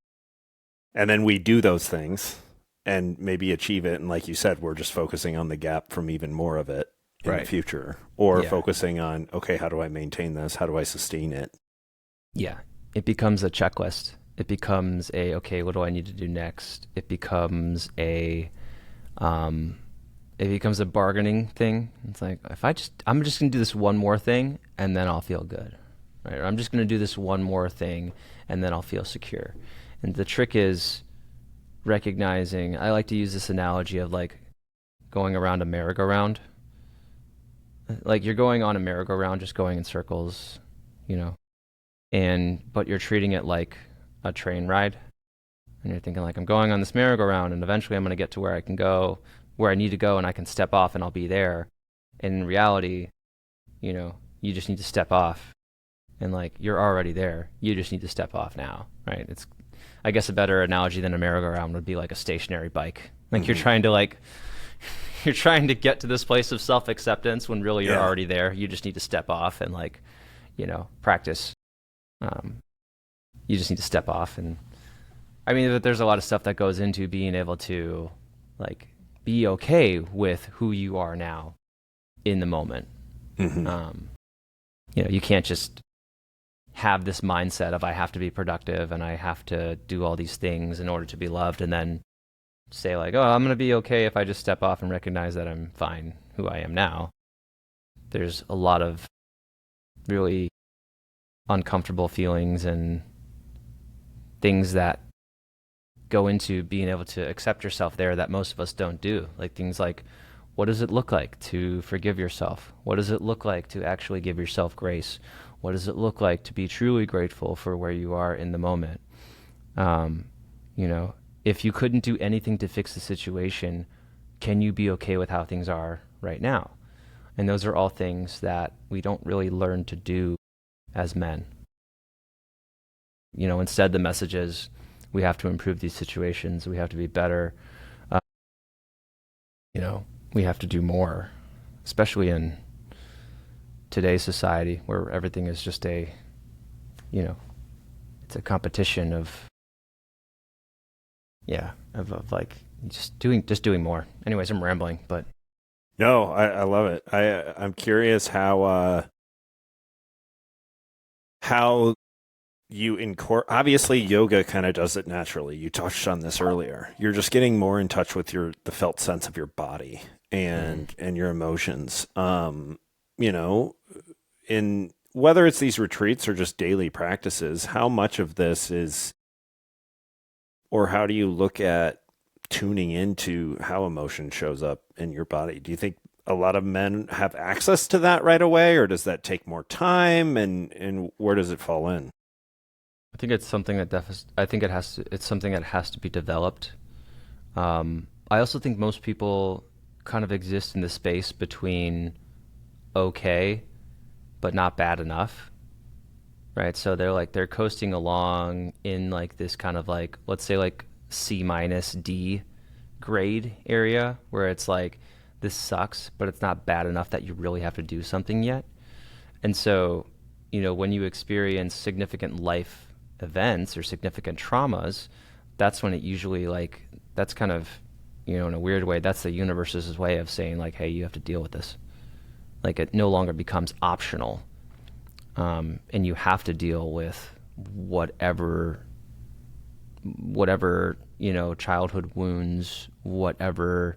and then we do those things and maybe achieve it, and like you said, we're just focusing on the gap from even more of it in the Right. future, or Yeah. focusing on, okay, how do I maintain this? How do I sustain it? Yeah. It becomes a checklist. It becomes okay, what do I need to do next? It becomes a bargaining thing. It's like, I'm just going to do this one more thing and then I'll feel good, right? Or I'm just going to do this one more thing and then I'll feel secure. And the trick is recognizing, I like to use this analogy of like going around a merry-go-round. Like you're going on a merry-go-round, just going in circles, you know, but you're treating it like a train ride. And you're thinking like, I'm going on this merry-go-round and eventually I'm going to get to where I need to go, and I can step off and I'll be there. And in reality, you just need to step off, and like you're already there. You just need to step off now, right? It's, I guess a better analogy than a merry-go-round would be like a stationary bike. Like you're trying to get to this place of self-acceptance when really you're already there. You just need to step off and practice. You just need to step off. And there's a lot of stuff that goes into being able to like be okay with who you are now in the moment. Mm-hmm. You can't just have this mindset of I have to be productive and I have to do all these things in order to be loved, and then say like, oh, I'm going to be okay if I just step off and recognize that I'm fine who I am now. There's a lot of really uncomfortable feelings and things that go into being able to accept yourself there that most of us don't do. Like things like, what does it look like to forgive yourself? What does it look like to actually give yourself grace? What does it look like to be truly grateful for where you are in the moment? You know, if you couldn't do anything to fix the situation, can you be okay with how things are right now? And those are all things that we don't really learn to do as men. You know, instead the message is we have to improve these situations, we have to be better, uh, you know, we have to do more, especially in today's society where everything is just you know, it's a competition of, of like just doing more. Anyways, I'm rambling, but No, I love it. I'm curious how you incorporate. Obviously, yoga kind of does it naturally. You touched on this earlier. You're just getting more in touch with the felt sense of your body and your emotions. You know, in whether it's these retreats or just daily practices, how much of this is, or how do you look at tuning into how emotion shows up in your body? Do you think a lot of men have access to that right away, or does that take more time? And where does it fall in? I think it's something that I think it's something that has to be developed. I also think most people kind of exist in the space between okay but not bad enough, right? So they're coasting along in like this kind of like, let's say like C minus D grade area where it's like this sucks, but it's not bad enough that you really have to do something yet. And so, you know, when you experience significant life events or significant traumas, that's when it usually like that's kind of, you know, in a weird way, that's the universe's way of saying like, hey, you have to deal with this. Like it no longer becomes optional, and you have to deal with whatever you know, childhood wounds, whatever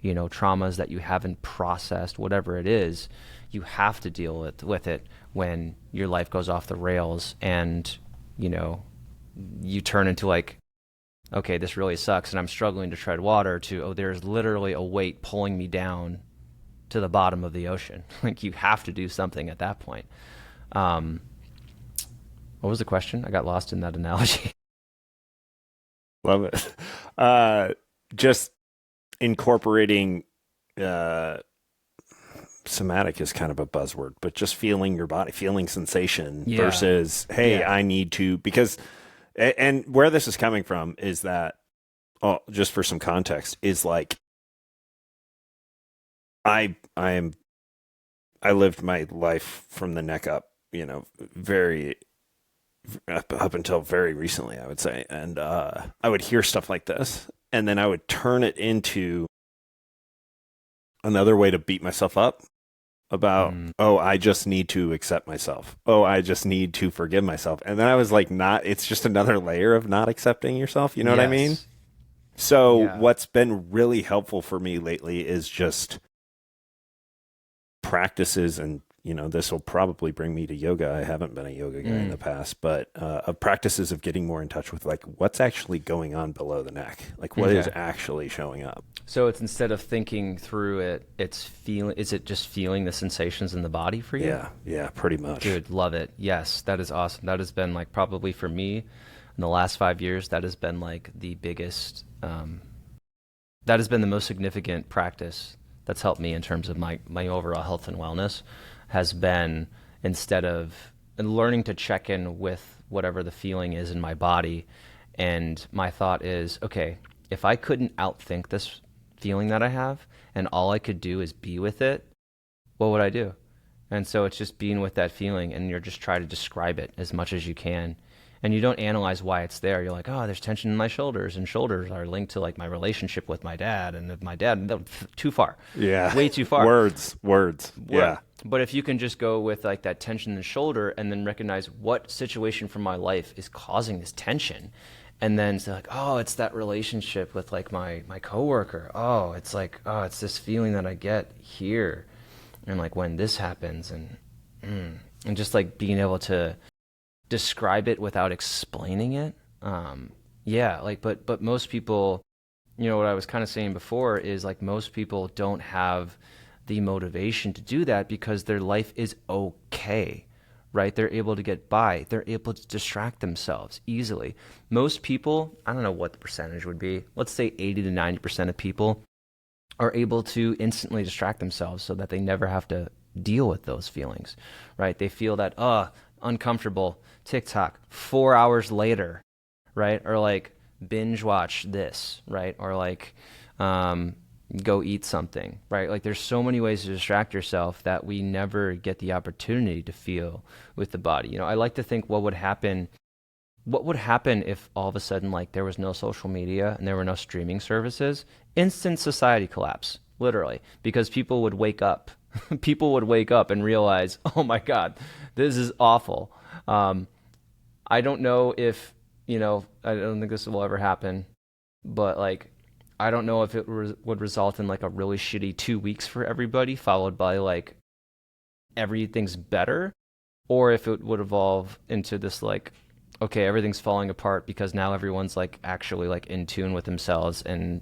you know, traumas that you haven't processed, whatever it is, you have to deal with it when your life goes off the rails and you know, you turn into like, okay, this really sucks and I'm struggling to tread water, to, oh, there's literally a weight pulling me down to the bottom of the ocean. Like you have to do something at that point. Um, what was the question? I got lost in that analogy. Love it. Just incorporating uh, somatic is kind of a buzzword, but just feeling your body, feeling sensation Yeah. versus, hey, Yeah. I need to, because, and where this is coming from is that, oh, just for some context, is like, I am, I lived my life from the neck up, you know, very, up until very recently, I would say. And I would hear stuff like this, and then I would turn it into another way to beat myself up about, Mm, oh, I just need to accept myself. Oh, I just need to forgive myself. And then I was like, not, it's just another layer of not accepting yourself. You know what I mean? yes. So Yeah. what's been really helpful for me lately is just practices, and you know, this will probably bring me to yoga. I haven't been a yoga guy in Mm, the past, but of practices of getting more in touch with like what's actually going on below the neck, like what is okay. actually showing up. So it's instead of thinking through it, is it just feeling the sensations in the body for you? Yeah, yeah, pretty much. Dude, love it. Yes, that is awesome. That has been like probably for me in the last 5 years, that has been like the biggest, that has been the most significant practice that's helped me in terms of my overall health and wellness has been instead of learning to check in with whatever the feeling is in my body. And my thought is, okay, if I couldn't outthink this feeling that I have and all I could do is be with it, what would I do? And so it's just being with that feeling and you're just trying to describe it as much as you can. And you don't analyze why it's there. You're like, oh, there's tension in my shoulders, and shoulders are linked to like my relationship with my dad, and if my dad, too far, Yeah, way too far. words. Right. Yeah, But if you can just go with like that tension in the shoulder and then recognize what situation from my life is causing this tension, and then say like, oh, it's that relationship with like my coworker. Oh, it's like, oh, it's this feeling that I get here, and like when this happens, and just like being able to describe it without explaining it. Yeah, like but most people, you know, what I was kind of saying before is like most people don't have the motivation to do that because their life is okay, right? They're able to get by. They're able to distract themselves easily. Most people, I don't know what the percentage would be. Let's say 80 to 90% of people are able to instantly distract themselves so that they never have to deal with those feelings, right? They feel that, uncomfortable, TikTok, 4 hours later, right? Or like binge watch this, right? Or like go eat something, right? Like there's so many ways to distract yourself that we never get the opportunity to feel with the body. You know, I like to think what would happen if all of a sudden like there was no social media and there were no streaming services? Instant society collapse, literally, because people would wake up. People would wake up and realize, oh my God, this is awful. I don't know if, I don't think this will ever happen, but like, I don't know if it would result in like a really shitty 2 weeks for everybody, followed by like everything's better, or if it would evolve into this like, okay, everything's falling apart because now everyone's like actually like in tune with themselves and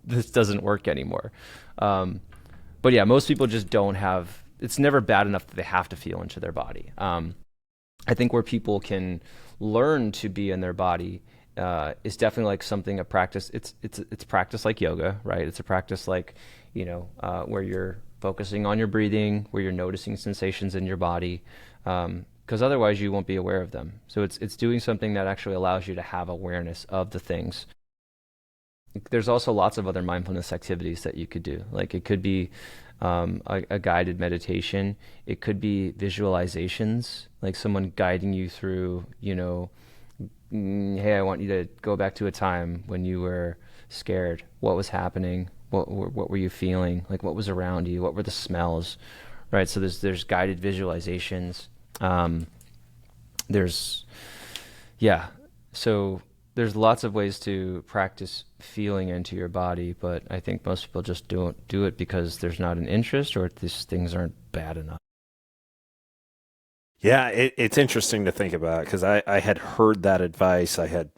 this doesn't work anymore. But yeah, most people just don't have, it's never bad enough that they have to feel into their body. I think where people can learn to be in their body is definitely like something a practice. It's practice like yoga, right? It's a practice like, where you're focusing on your breathing, where you're noticing sensations in your body, because otherwise you won't be aware of them. So it's doing something that actually allows you to have awareness of the things. There's also lots of other mindfulness activities that you could do. Like it could be a guided meditation. It could be visualizations, like someone guiding you through, hey, I want you to go back to a time when you were scared. What was happening? What were you feeling? Like what was around you? What were the smells? Right. So there's guided visualizations. There's yeah. So there's lots of ways to practice feeling into your body, but I think most people just don't do it because there's not an interest or these things aren't bad enough. Yeah, it's interesting to think about because I had heard that advice. I had,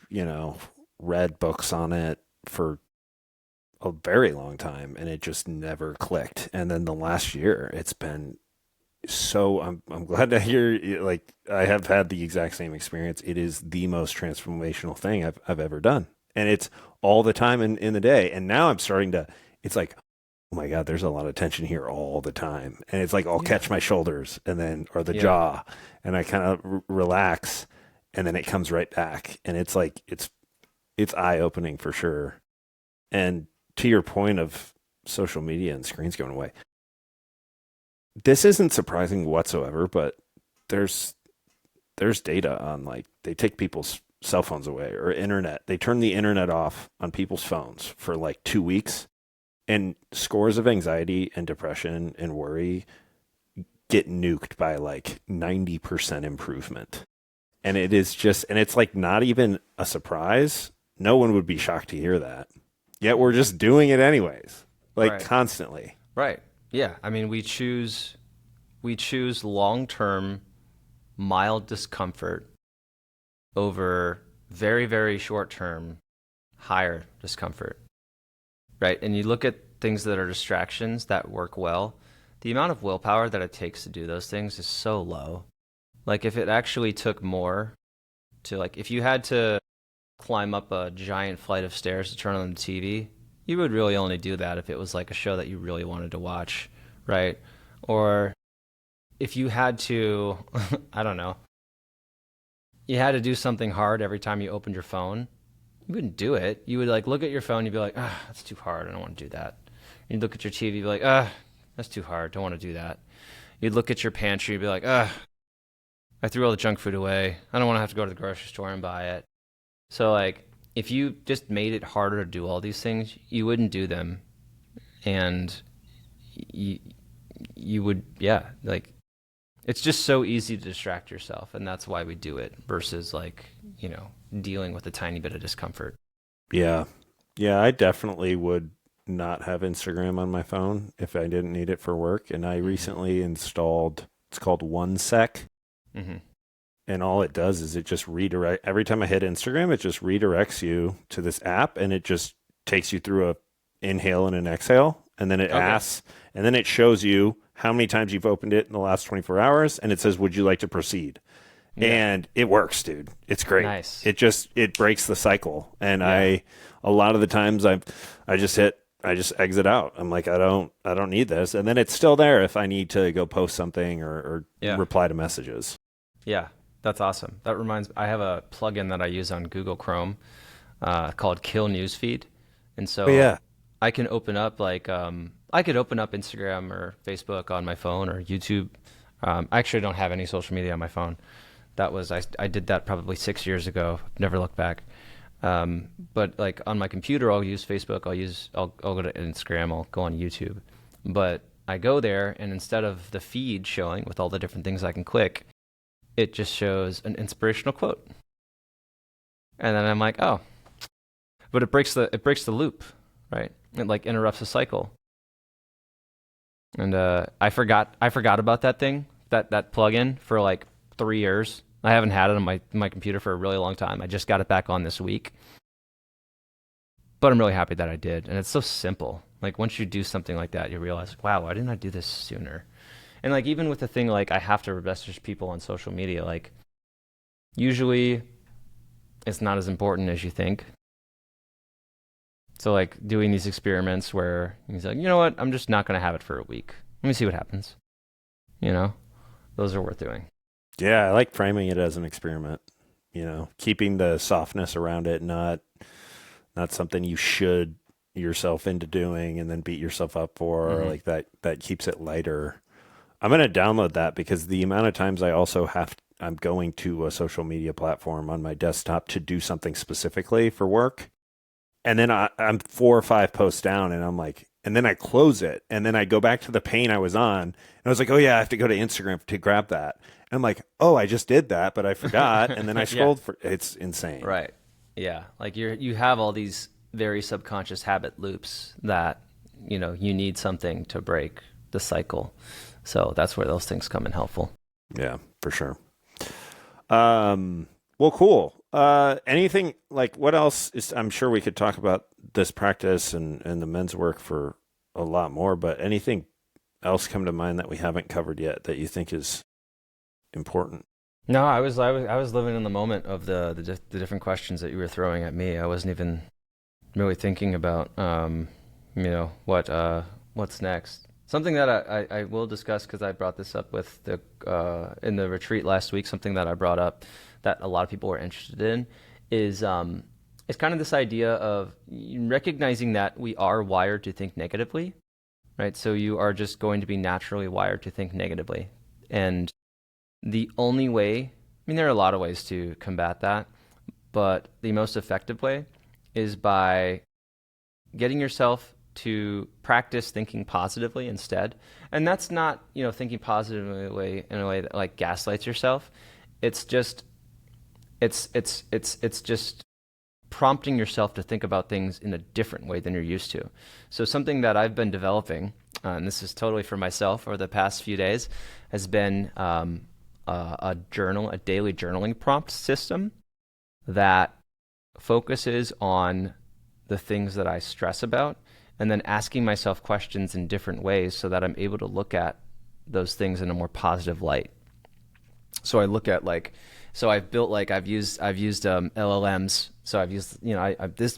read books on it for a very long time and it just never clicked. And then the last year, it's been so I'm glad to hear like I have had the exact same experience. It is the most transformational thing I've ever done. And it's all the time in the day. And now I'm starting to it's like, oh my God, there's a lot of tension here all the time. And it's like I'll Yeah. catch my shoulders and then or the Yeah. jaw and I kind of relax and then it comes right back. And it's like it's eye opening for sure. And to your point of social media and screens going away, this isn't surprising whatsoever, but there's there's data on like they take people's cell phones away or internet. They turn the internet off on people's phones for like 2 weeks and scores of anxiety and depression and worry get nuked by like 90% improvement. And it is just and it's like not even a surprise. No one would be shocked to hear that. Yet we're just doing it anyways. Like Right. constantly. Right. Yeah. I mean, we choose long-term mild discomfort over very, very short-term higher discomfort. Right? And you look at things that are distractions that work well, the amount of willpower that it takes to do those things is so low. Like if it actually took more to like if you had to climb up a giant flight of stairs to turn on the TV, you would really only do that if it was like a show that you really wanted to watch, right? Or if you had to, I don't know, you had to do something hard every time you opened your phone, you wouldn't do it. You would like look at your phone, you'd be like, ah, that's too hard. I don't want to do that. You'd look at your TV, you'd be like, ah, that's too hard. Don't want to do that. You'd look at your pantry, you'd be like, ah, I threw all the junk food away. I don't want to have to go to the grocery store and buy it. So like if you just made it harder to do all these things, you wouldn't do them. And you you would yeah, like it's just so easy to distract yourself and that's why we do it versus like, dealing with a tiny bit of discomfort. Yeah. Yeah, I definitely would not have Instagram on my phone if I didn't need it for work. And I Mhm. recently installed, it's called OneSec. Mhm. And all it does is it just redirect, every time I hit Instagram, it just redirects you to this app and it just takes you through a inhale and an exhale. And then it Okay. asks, and then it shows you how many times you've opened it in the last 24 hours, and it says, would you like to proceed? Yeah. And it works, dude. It's great. Nice. It breaks the cycle. And Yeah. a lot of the times I just exit out. I'm like, I don't need this. And then it's still there if I need to go post something or Yeah. reply to messages. Yeah. That's awesome. That reminds me, I have a plugin that I use on Google Chrome called Kill Newsfeed. And Oh so yeah. I can open up I could open up Instagram or Facebook on my phone or YouTube. I actually don't have any social media on my phone. I did that probably 6 years ago. Never looked back. But like on my computer, I'll use Facebook. I'll go to Instagram. I'll go on YouTube. But I go there, and instead of the feed showing with all the different things I can click, it just shows an inspirational quote. And then I'm like, oh, but it breaks the loop, right? It like interrupts the cycle. And I forgot about that thing, that plugin for like 3 years. I haven't had it on my computer for a really long time. I just got it back on this week. But I'm really happy that I did. And it's so simple. Like once you do something like that, you realize, wow, why didn't I do this sooner? And like even with the thing like I have to message people on social media, like usually it's not as important as you think. So like doing these experiments where he's like, you know what, I'm just not going to have it for a week. Let me see what happens. You know, those are worth doing. Yeah, I like framing it as an experiment, keeping the softness around it, not something you should yourself into doing and then beat yourself up for, like that keeps it lighter. I'm going to download that because the amount of times I'm going to a social media platform on my desktop to do something specifically for work. And then I'm 4 or 5 posts down and I'm like, and then I close it and then I go back to the pane I was on and I was like, oh yeah, I have to go to Instagram to grab that. And I'm like, oh, I just did that, but I forgot. And then I scrolled it's insane. Right. Yeah. Like you have all these very subconscious habit loops that, you need something to break the cycle. So that's where those things come in helpful. Yeah, for sure. Well, cool. Anything like what else I'm sure we could talk about this practice and the men's work for a lot more, but anything else come to mind that we haven't covered yet that you think is important? No, I was living in the moment of the different questions that you were throwing at me. I wasn't even really thinking about what's next. Something that I will discuss because I brought this up with in the retreat last week. Something that I brought up that a lot of people were interested in is it's kind of this idea of recognizing that we are wired to think negatively, right? So you are just going to be naturally wired to think negatively, and the only way, there are a lot of ways to combat that, but the most effective way is by getting yourself to practice thinking positively instead. And that's not, thinking positively in a way that like gaslights yourself. It's just prompting yourself to think about things in a different way than you're used to. So something that I've been developing, and this is totally for myself over the past few days, has been a daily journaling prompt system that focuses on the things that I stress about and then asking myself questions in different ways so that I'm able to look at those things in a more positive light. So I look at I've used LLMs. So I've used,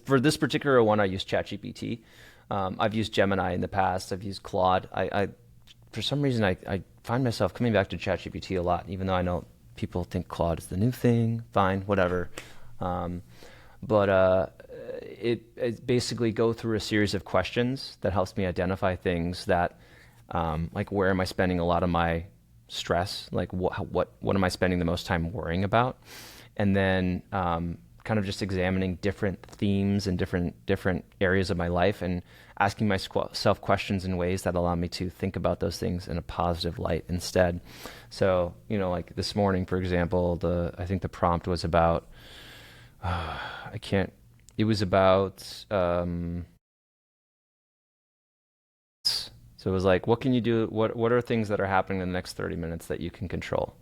for this particular one, I use ChatGPT. I've used Gemini in the past. I've used Claude. I for some reason, I find myself coming back to ChatGPT a lot, even though I know people think Claude is the new thing. Fine, whatever. But it basically go through a series of questions that helps me identify things that, like where am I spending a lot of my stress? Like what am I spending the most time worrying about? And then kind of just examining different themes and different areas of my life and asking myself questions in ways that allow me to think about those things in a positive light instead. So, like this morning, for example, I think the prompt was about, it was about, so it was like, what can you do? What are things that are happening in the next 30 minutes that you can control?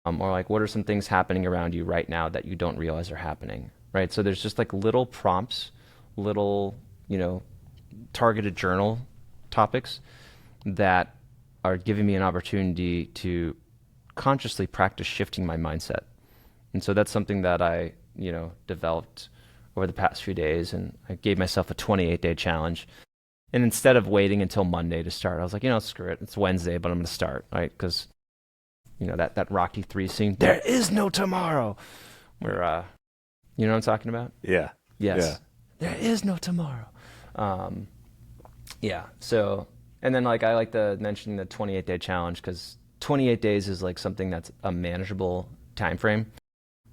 Or like, what are some things happening around you right now that you don't realize are happening, right? So there's just like little prompts, little, targeted journal topics that are giving me an opportunity to consciously practice shifting my mindset. And so that's something that I, developed over the past few days. And I gave myself a 28-day challenge. And instead of waiting until Monday to start, I was like, screw it. It's Wednesday, but I'm going to start, right? Because, that Rocky 3 scene, there is no tomorrow. Where, you know what I'm talking about? Yeah. Yes. Yeah. There is no tomorrow. Yeah. So, and then like I like to mention the 28-day challenge because 28 days is like something that's a manageable time frame.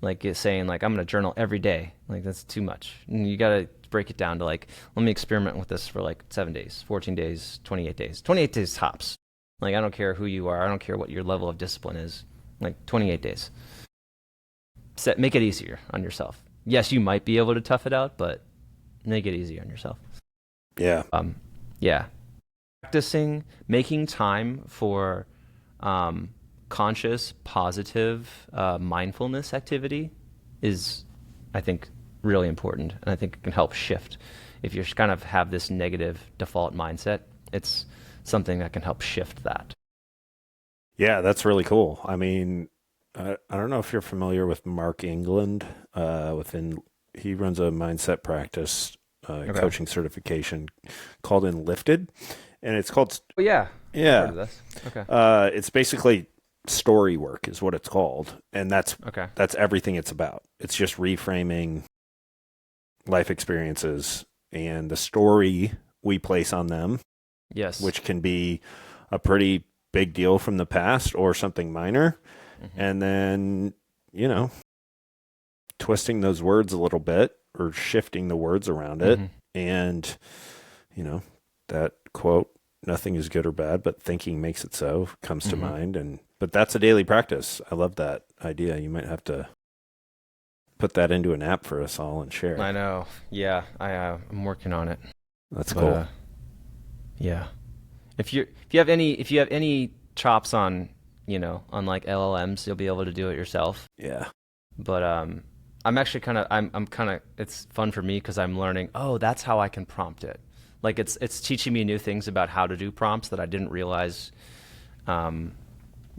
Like it's saying like I'm gonna journal every day. Like that's too much. And you gotta break it down to like let me experiment with this for like 7 days, 14 days, 28 days. 28 days tops. Like I don't care who you are. I don't care what your level of discipline is. Like 28 days. Make it easier on yourself. Yes, you might be able to tough it out, but make it easy on yourself. Yeah. Yeah. Practicing, making time for conscious, positive mindfulness activity is, I think, really important. And I think it can help shift. If you kind of have this negative default mindset, it's something that can help shift that. Yeah, that's really cool. I mean, I don't know if you're familiar with Mark England. He runs a mindset practice coaching certification called Lifted, and it's called Oh, yeah. yeah. I've heard of this. Okay. It's basically story work is what it's called, and that's Okay. everything it's about. It's just reframing life experiences and the story we place on them, Yes. which can be a pretty big deal from the past or something minor. Mm-hmm. And then, twisting those words a little bit or shifting the words around it. Mm-hmm. And, that quote, nothing is good or bad, but thinking makes it so, comes to mind. But that's a daily practice. I love that idea. You might have to put that into an app for us all and share. I know. Yeah. I'm working on it. That's cool. Yeah. If you have any chops on, on like LLMs, you'll be able to do it yourself. Yeah. But I'm actually I'm kind of it's fun for me because I'm learning, oh, that's how I can prompt it. Like it's teaching me new things about how to do prompts that I didn't realize you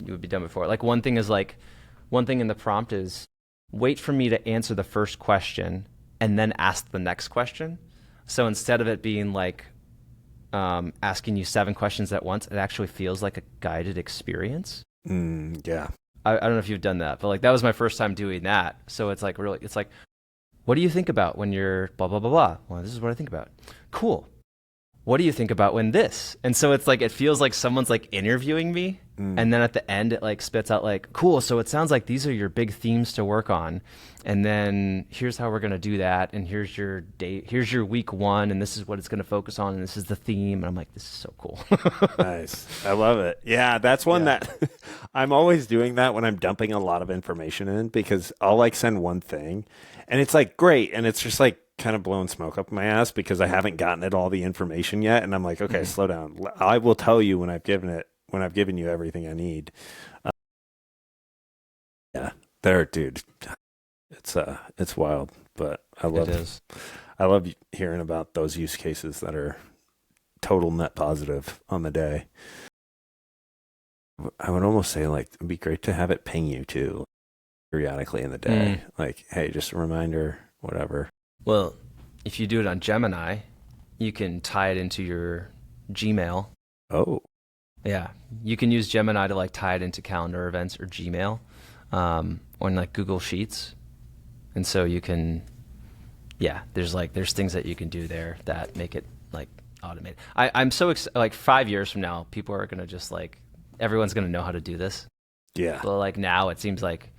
would be done before. Like one thing in the prompt is wait for me to answer the first question and then ask the next question. So instead of it being like asking you 7 questions at once, it actually feels like a guided experience. Yeah. I don't know if you've done that, but like that was my first time doing that. So it's like what do you think about when you're blah, blah, blah, blah? Well, this is what I think about. Cool. What do you think about when this? And so it's like, it feels like someone's like interviewing me. And then at the end, it like spits out like, cool. So it sounds like these are your big themes to work on. And then here's how we're going to do that. And here's your date. Here's your week 1. And this is what it's going to focus on. And this is the theme. And I'm like, this is so cool. Nice. I love it. Yeah. That's one that I'm always doing that when I'm dumping a lot of information in, because I'll like send one thing and it's like, great. And it's just like kind of blowing smoke up my ass because I haven't gotten it all the information yet. And I'm like, okay, slow down. I will tell you when I've given you everything I need. Yeah, there, dude. It's wild, but I love hearing about those use cases that are total net positive on the day. I would almost say like it'd be great to have it ping you too periodically in the day. Like, hey, just a reminder, whatever. Well, if you do it on Gemini, you can tie it into your Gmail. Oh. Yeah, you can use Gemini to like tie it into calendar events or Gmail, or in like Google Sheets, and so you can, there's things that you can do there that make it like automated. I'm so like 5 years from now, people are gonna just like everyone's gonna know how to do this. Yeah. But like now, it seems like,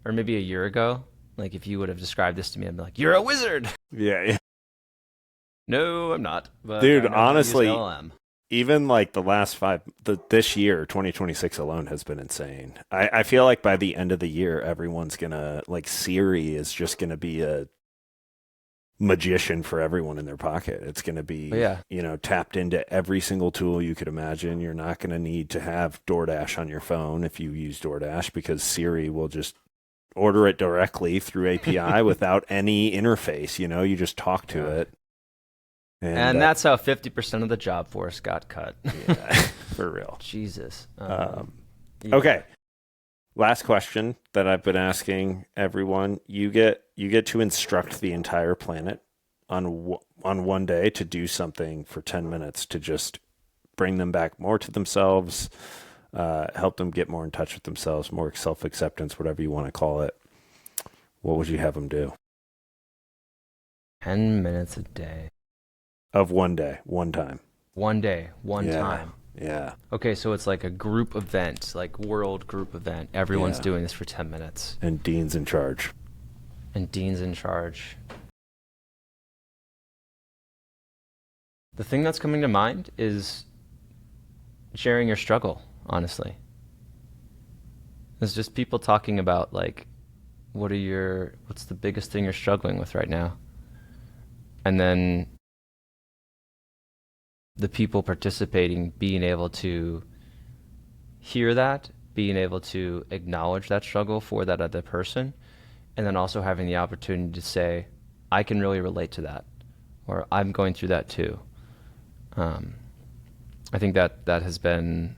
or maybe a year ago, like if you would have described this to me, I'd be like, "You're a wizard." Yeah. No, I'm not. But dude, I know how to use honestly. LLM. Even like the last this year, 2026 alone has been insane. I feel like by the end of the year, everyone's gonna like Siri is just gonna be a magician for everyone in their pocket. It's gonna be, tapped into every single tool you could imagine. You're not gonna need to have DoorDash on your phone if you use DoorDash because Siri will just order it directly through API without any interface. You just talk to it. And And that's how 50% of the job force got cut. yeah, for real. Jesus. Yeah. Okay. Last question that I've been asking everyone. You get to instruct the entire planet on one day to do something for 10 minutes to just bring them back more to themselves, help them get more in touch with themselves, more self-acceptance, whatever you want to call it. What would you have them do? 10 minutes a day. Of one day, one time. One day, one Yeah. time. Yeah. Okay, so it's like a group event, like world group event. Everyone's Yeah. doing this for 10 minutes. And Dean's in charge. And Dean's in charge. The thing that's coming to mind is sharing your struggle, honestly. It's just people talking about like, what's the biggest thing you're struggling with right now? And then the people participating being able to hear that, being able to acknowledge that struggle for that other person, and then also having the opportunity to say, I can really relate to that, or I'm going through that too. I think that has been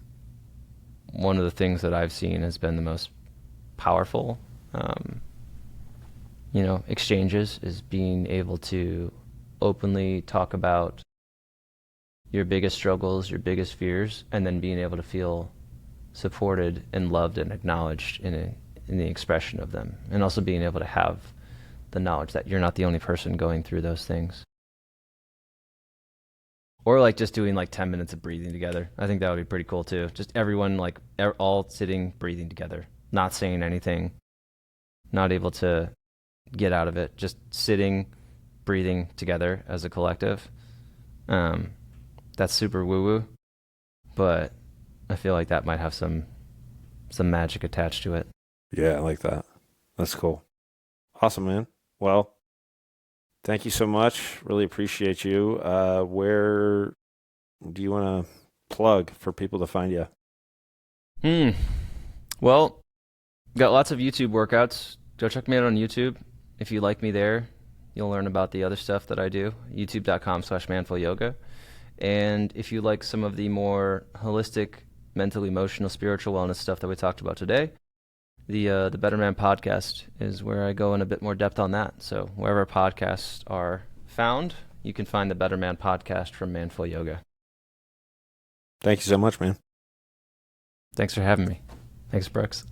one of the things that I've seen has been the most powerful, exchanges, is being able to openly talk about your biggest struggles, your biggest fears, and then being able to feel supported and loved and acknowledged in the expression of them, and also being able to have the knowledge that you're not the only person going through those things. Or like just doing like 10 minutes of breathing together. I think that would be pretty cool too. Just everyone like all sitting, breathing together, not saying anything, not able to get out of it, just sitting, breathing together as a collective. That's super woo-woo, but I feel like that might have some magic attached to it. Yeah, I like that. That's cool. Awesome, man. Well, thank you so much. Really appreciate you. Where do you want to plug for people to find you? Well, got lots of YouTube workouts. Go check me out on YouTube. If you like me there, you'll learn about the other stuff that I do. youtube.com/manfulyoga. And if you like some of the more holistic, mental, emotional, spiritual wellness stuff that we talked about today, the Better Man podcast is where I go in a bit more depth on that. So wherever podcasts are found, you can find the Better Man podcast from Manful Yoga. Thank you so much, man. Thanks for having me. Thanks, Brooks.